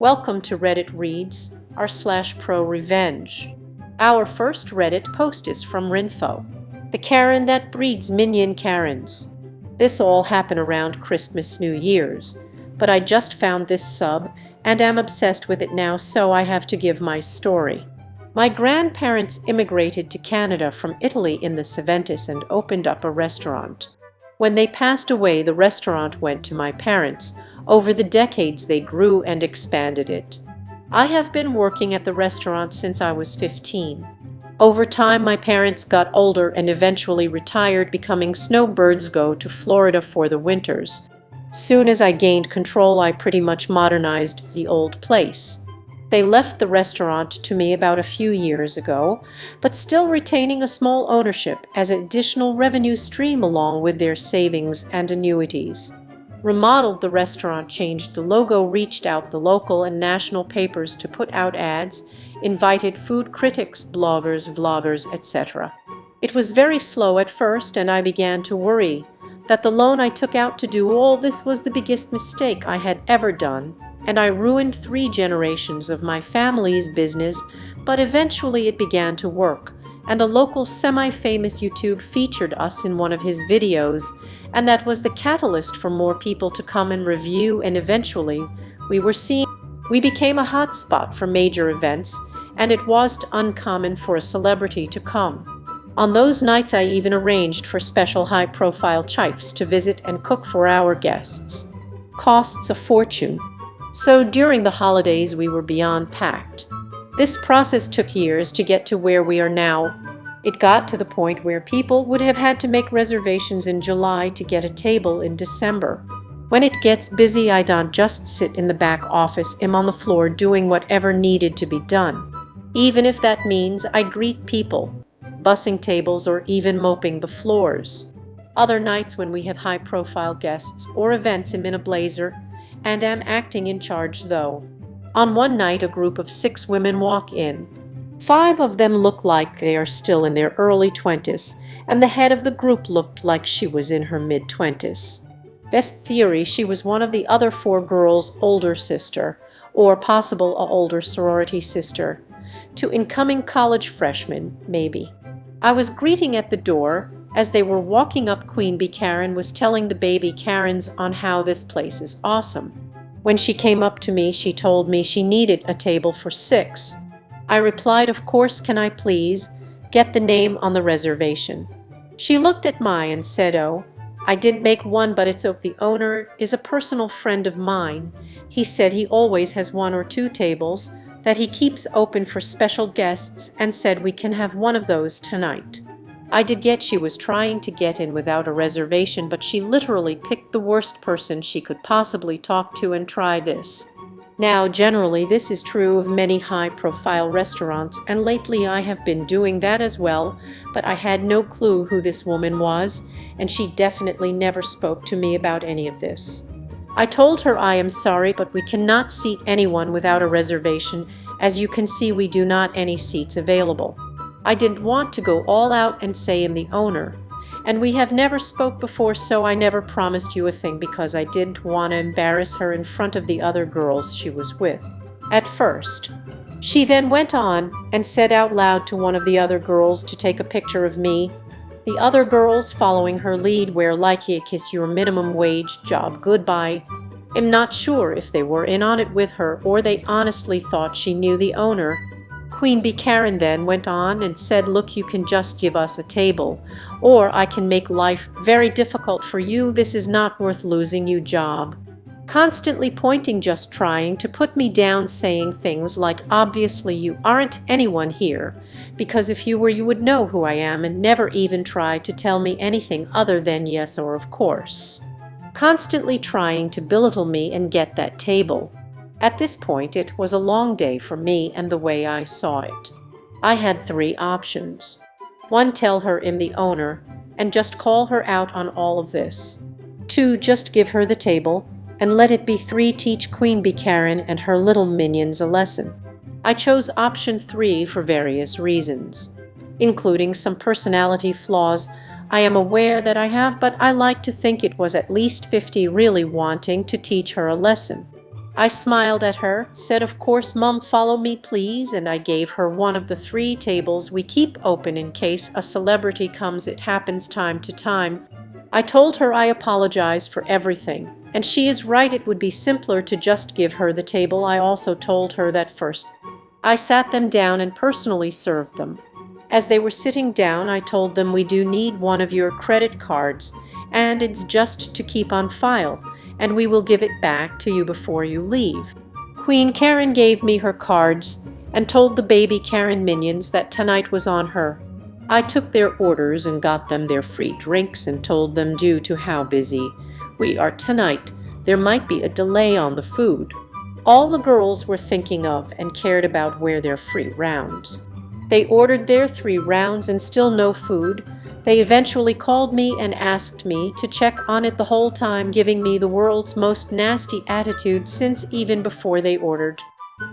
Welcome to Reddit Reads r/ProRevenge. Our first Reddit post is from Rinfo, the Karen that breeds minion Karens. This all happened around Christmas New Year's, but I just found this sub and am obsessed with it now, so I have to give my story. My grandparents immigrated to Canada from Italy in the 70s and opened up a restaurant. When they passed away, the restaurant went to my parents. Over the decades, they grew and expanded it. I have been working at the restaurant since I was 15. Over time, my parents got older and eventually retired, becoming snowbirds go to Florida for the winters. Soon as I gained control, I pretty much modernized the old place. They left the restaurant to me about a few years ago, but still retaining a small ownership as an additional revenue stream along with their savings and annuities. Remodeled the restaurant, changed the logo, reached out the local and national papers to put out ads, invited food critics, bloggers, vloggers, etc. It was very slow at first, and I began to worry that the loan I took out to do all this was the biggest mistake I had ever done, and I ruined 3 generations of my family's business. But eventually it began to work, and a local semi-famous YouTube featured us in one of his videos, and that was the catalyst for more people to come and review, and eventually we became a hotspot for major events, and it wasn't uncommon for a celebrity to come. On those nights I even arranged for special high-profile chefs to visit and cook for our guests. Costs a fortune. So during the holidays we were beyond packed. This process took years to get to where we are now. It got to the point where people would have had to make reservations in July to get a table in December. When it gets busy, I don't just sit in the back office. I'm on the floor doing whatever needed to be done. Even if that means I greet people, bussing tables, or even mopping the floors. Other nights when we have high-profile guests or events, I'm in a blazer and am acting in charge though. On one night, a group of 6 women walk in. 5 of them look like they are still in their early 20s, and the head of the group looked like she was in her mid-20s. Best theory, she was one of the other 4 girls' older sister, or possible a older sorority sister, to incoming college freshmen, maybe. I was greeting at the door. As they were walking up, Queen Bee Karen was telling the baby Karens on how this place is awesome. When she came up to me, she told me she needed a table for 6. I replied, "Of course, can I please get the name on the reservation?" She looked at mine and said, "Oh, I didn't make one, but it's okay. The owner is a personal friend of mine. He said he always has 1 or 2 tables that he keeps open for special guests, and said we can have one of those tonight." I did get she was trying to get in without a reservation, but she literally picked the worst person she could possibly talk to and try this. Now, generally this is true of many high-profile restaurants, and lately I have been doing that as well, but I had no clue who this woman was, and she definitely never spoke to me about any of this. I told her, "I am sorry, but we cannot seat anyone without a reservation. As you can see, we do not any seats available." I didn't want to go all out and say I'm the owner, and we have never spoke before, so I never promised you a thing because I didn't want to embarrass her in front of the other girls she was with at first. She then went on and said out loud to one of the other girls to take a picture of me. The other girls, following her lead, were like, "Yeah, kiss your minimum wage job goodbye." I'm not sure if they were in on it with her or they honestly thought she knew the owner. Queen Bee Karen then went on and said, "Look, you can just give us a table, or I can make life very difficult for you. This is not worth losing you job." Constantly pointing, just trying to put me down, saying things like, "Obviously you aren't anyone here, because if you were you would know who I am," and never even tried to tell me anything other than yes or of course. Constantly trying to belittle me and get that table. At this point it was a long day for me, and the way I saw it, I had 3 options. 1, tell her I'm the owner and just call her out on all of this. 2, just give her the table and let it be. 3, teach Queen Bee Karen and her little minions a lesson. I chose option 3 for various reasons, including some personality flaws I am aware that I have, but I like to think it was at least 50 really wanting to teach her a lesson. I smiled at her, said of course Mum, follow me please, and I gave her one of the 3 tables we keep open in case a celebrity comes. It happens time to time. I told her I apologize for everything, and she is right, it would be simpler to just give her the table. I also told her that first I sat them down and personally served them. As they were sitting down, I told them we do need one of your credit cards, and it's just to keep on file, and we will give it back to you before you leave. Queen Karen gave me her cards and told the baby Karen minions that tonight was on her. I took their orders and got them their free drinks and told them due to how busy we are tonight, there might be a delay on the food. All the girls were thinking of and cared about were their free rounds. They ordered their 3 rounds and still no food. They eventually called me and asked me to check on it, the whole time giving me the world's most nasty attitude since even before they ordered.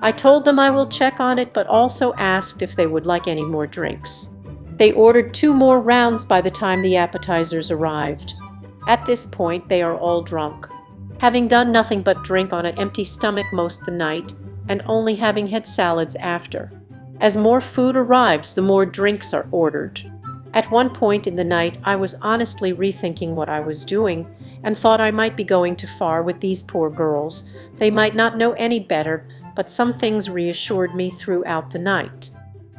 I told them I will check on it, but also asked if they would like any more drinks. They ordered 2 more rounds by the time the appetizers arrived. At this point they are all drunk, having done nothing but drink on an empty stomach most of the night and only having had salads after. As more food arrives, the more drinks are ordered. At one point in the night, I was honestly rethinking what I was doing and thought I might be going too far with these poor girls. They might not know any better, but some things reassured me throughout the night.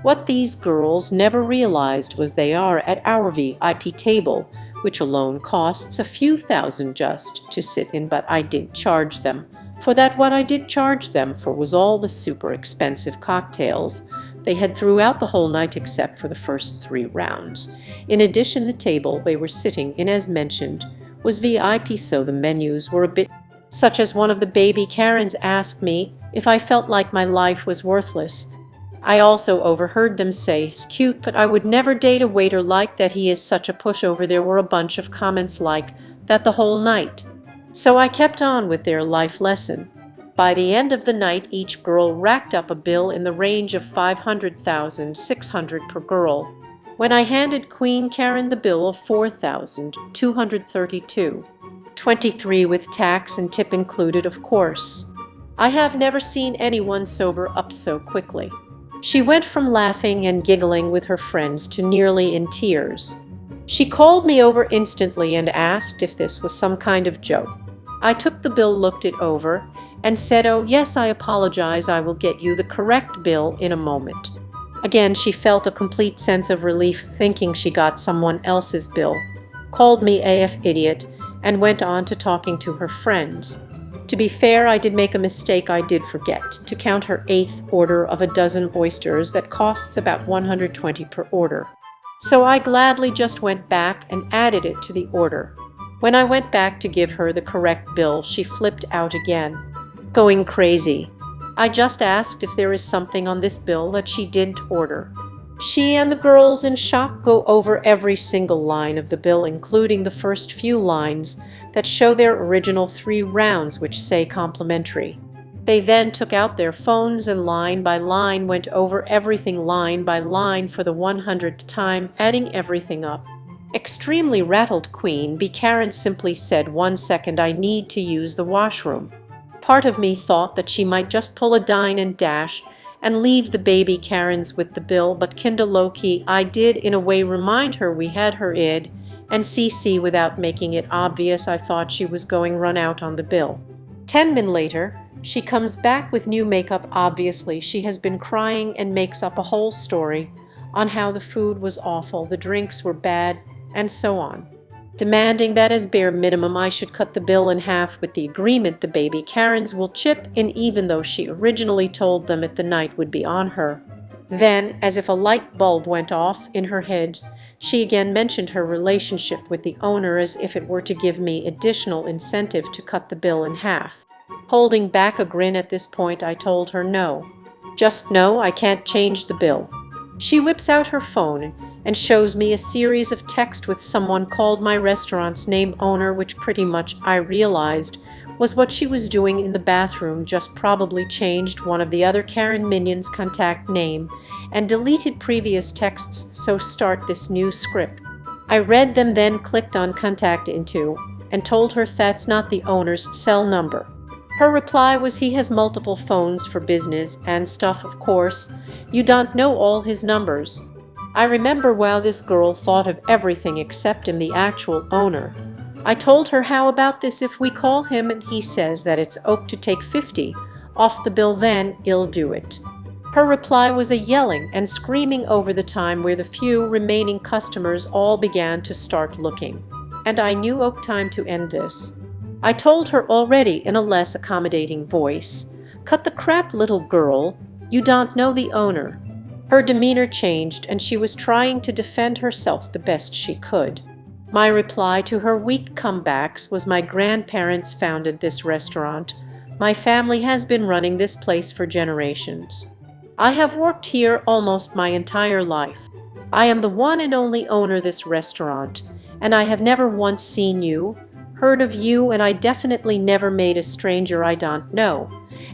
What these girls never realized was they are at our VIP table, which alone costs a few thousand just to sit in, but I didn't charge them for that. What I did charge them for was all the super expensive cocktails they had throughout the whole night except for the first 3 rounds. In addition, the table they were sitting in, as mentioned, was VIP, so the menus were a bit such as one of the baby Karens asked me if I felt like my life was worthless. I also overheard them say, "He's cute, but I would never date a waiter like that. He is such a pushover." There were a bunch of comments like that the whole night. So I kept on with their life lesson. By the end of the night, each girl racked up a bill in the range of 500,600 per girl. When I handed Queen Karen the bill of 4,232.23 with tax and tip included, of course. I have never seen anyone sober up so quickly. She went from laughing and giggling with her friends to nearly in tears. She called me over instantly and asked if this was some kind of joke. I took the bill, looked it over, and said, "Oh yes, I apologize, I will get you the correct bill in a moment." Again, she felt a complete sense of relief thinking she got someone else's bill, called me AF idiot, and went on to talking to her friends. To be fair, I did make a mistake. I did forget to count her 8th order of a dozen oysters that costs about 120 per order. So I gladly just went back and added it to the order. When I went back to give her the correct bill, she flipped out again, going crazy. I just asked if there is something on this bill that she didn't order. She and the girls in shock go over every single line of the bill, including the first few lines that show their original 3 rounds, which say complimentary. They then took out their phones and line by line went over everything line by line for the 100th time, adding everything up. Extremely rattled, Queen B. Karen simply said, "1 second, I need to use the washroom." Part of me thought that she might just pull a dine and dash and leave the baby Karens with the bill, but kinda low-key I did in a way remind her we had her id and CC without making it obvious. I thought she was going run out on the bill. 10 minutes later, she comes back with new makeup. Obviously, she has been crying and makes up a whole story on how the food was awful, the drinks were bad, and so on, demanding that as bare minimum I should cut the bill in half with the agreement the baby Karens will chip in, even though she originally told them the night would be on her. Then, as if a light bulb went off in her head, she again mentioned her relationship with the owner as if it were to give me additional incentive to cut the bill in half. Holding back a grin at this point, I told her no. Just no, I can't change the bill. She whips out her phone and shows me a series of texts with someone called my restaurant's name owner, which pretty much I realized was what she was doing in the bathroom, just probably changed one of the other Karen minions' contact name and deleted previous texts, so start this new script. I read them, then clicked on contact into and told her that's not the owner's cell number. Her reply was he has multiple phones for business and stuff, of course. You don't know all his numbers. I remember wow, this girl thought of everything except him, the actual owner. I told her how about this if we call him and he says that it's ok to take 50 off the bill, then he'll do it. Her reply was a yelling and screaming over the time where the few remaining customers all began to start looking. And I knew ok time to end this. I told her already in a less accommodating voice, cut the crap, little girl, you don't know the owner. Her demeanor changed and she was trying to defend herself the best she could. My reply to her weak comebacks was my grandparents founded this restaurant. My family has been running this place for generations. I have worked here almost my entire life. I am the one and only owner of this restaurant, and I have never once seen you, heard of you, and I definitely never made a stranger I don't know,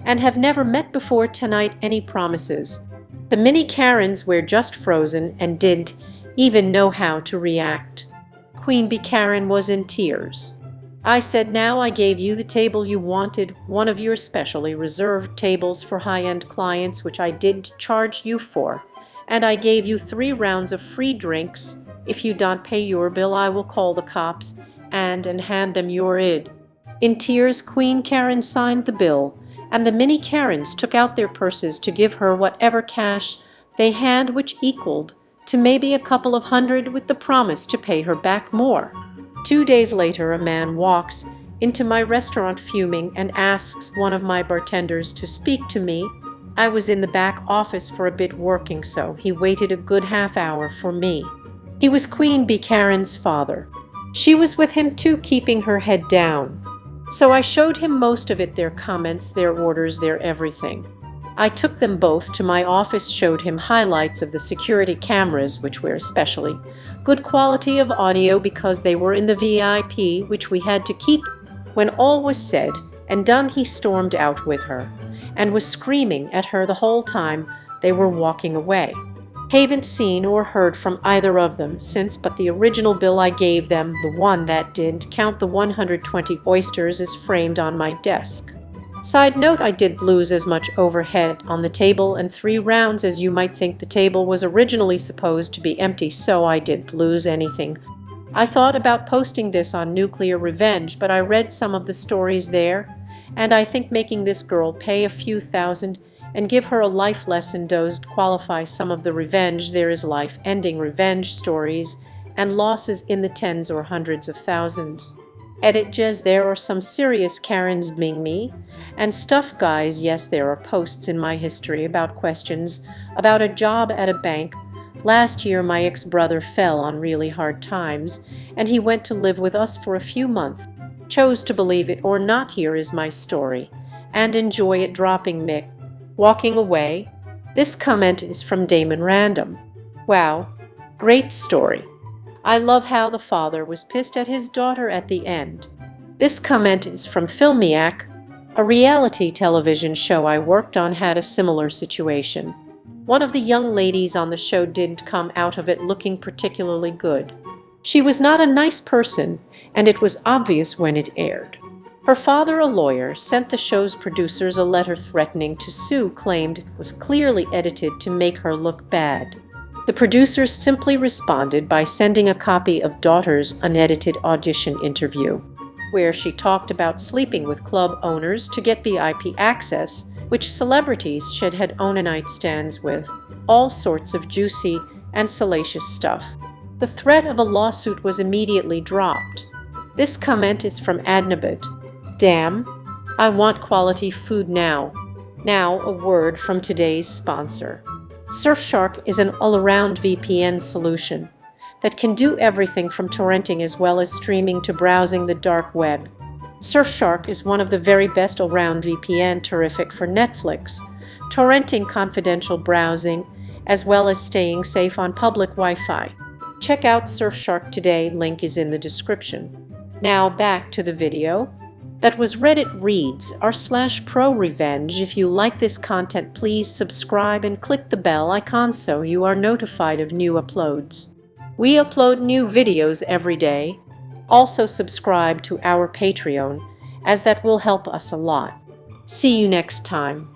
and have never met before tonight any promises. The mini Karens were just frozen and didn't even know how to react. Queen Bee Karen was in tears. I said, now I gave you the table you wanted, one of your specially reserved tables for high-end clients, which I didn't charge you for, and I gave you 3 rounds of free drinks. If you don't pay your bill, I will call the cops and hand them your id. In tears, Queen Karen signed the bill, and the mini Karens took out their purses to give her whatever cash they had, which equaled to maybe a couple of hundred, with the promise to pay her back more. 2 days later, a man walks into my restaurant fuming and asks one of my bartenders to speak to me. I was in the back office for a bit working, so he waited a good half hour for me. He was Queen Bee Karen's father. She was with him too, keeping her head down. So I showed him most of it, their comments, their orders, their everything. I took them both to my office, showed him highlights of the security cameras, which were especially good quality of audio because they were in the VIP, which we had to keep. When all was said and done, he stormed out with her and was screaming at her the whole time they were walking away. Haven't seen or heard from either of them since, but the original bill I gave them, the one that didn't count the 120 oysters, is framed on my desk. Side note, I did lose as much overhead on the table and 3 rounds as you might think. The table was originally supposed to be empty, so I didn't lose anything. I thought about posting this on Nuclear Revenge, but I read some of the stories there, and I think making this girl pay a few thousand and give her a life lesson does qualify some of the revenge. There is life-ending revenge stories and losses in the tens or hundreds of thousands. Edit Jez, there are some serious Karens being me and stuff, guys. Yes, there are posts in my history about questions about a job at a bank. Last year my ex-brother fell on really hard times and he went to live with us for a few months. Chose to believe it or not. Here is my story and enjoy it. Dropping Mick, walking away. This comment is from Damon Random. Wow, great story. I love how the father was pissed at his daughter at the end. This comment is from Filmiac. A reality television show I worked on had a similar situation. One of the young ladies on the show didn't come out of it looking particularly good. She was not a nice person, and it was obvious when it aired. Her father, a lawyer, sent the show's producers a letter threatening to sue, claimed it was clearly edited to make her look bad. The producers simply responded by sending a copy of daughter's unedited audition interview, where she talked about sleeping with club owners to get VIP access, which celebrities should had own nightstands with, all sorts of juicy and salacious stuff. The threat of a lawsuit was immediately dropped. This comment is from Adnabad. Damn, I want quality food now. Now, a word from today's sponsor. Surfshark is an all-around VPN solution that can do everything from torrenting as well as streaming to browsing the dark web. Surfshark is one of the very best all-round VPN, terrific for Netflix, torrenting, confidential browsing, as well as staying safe on public Wi-Fi. Check out Surfshark today, link is in the description. Now back to the video. That was Reddit Reads r/ProRevenge. If you like this content, please subscribe and click the bell icon so you are notified of new uploads. We upload new videos every day. Also subscribe to our Patreon, as that will help us a lot. See you next time.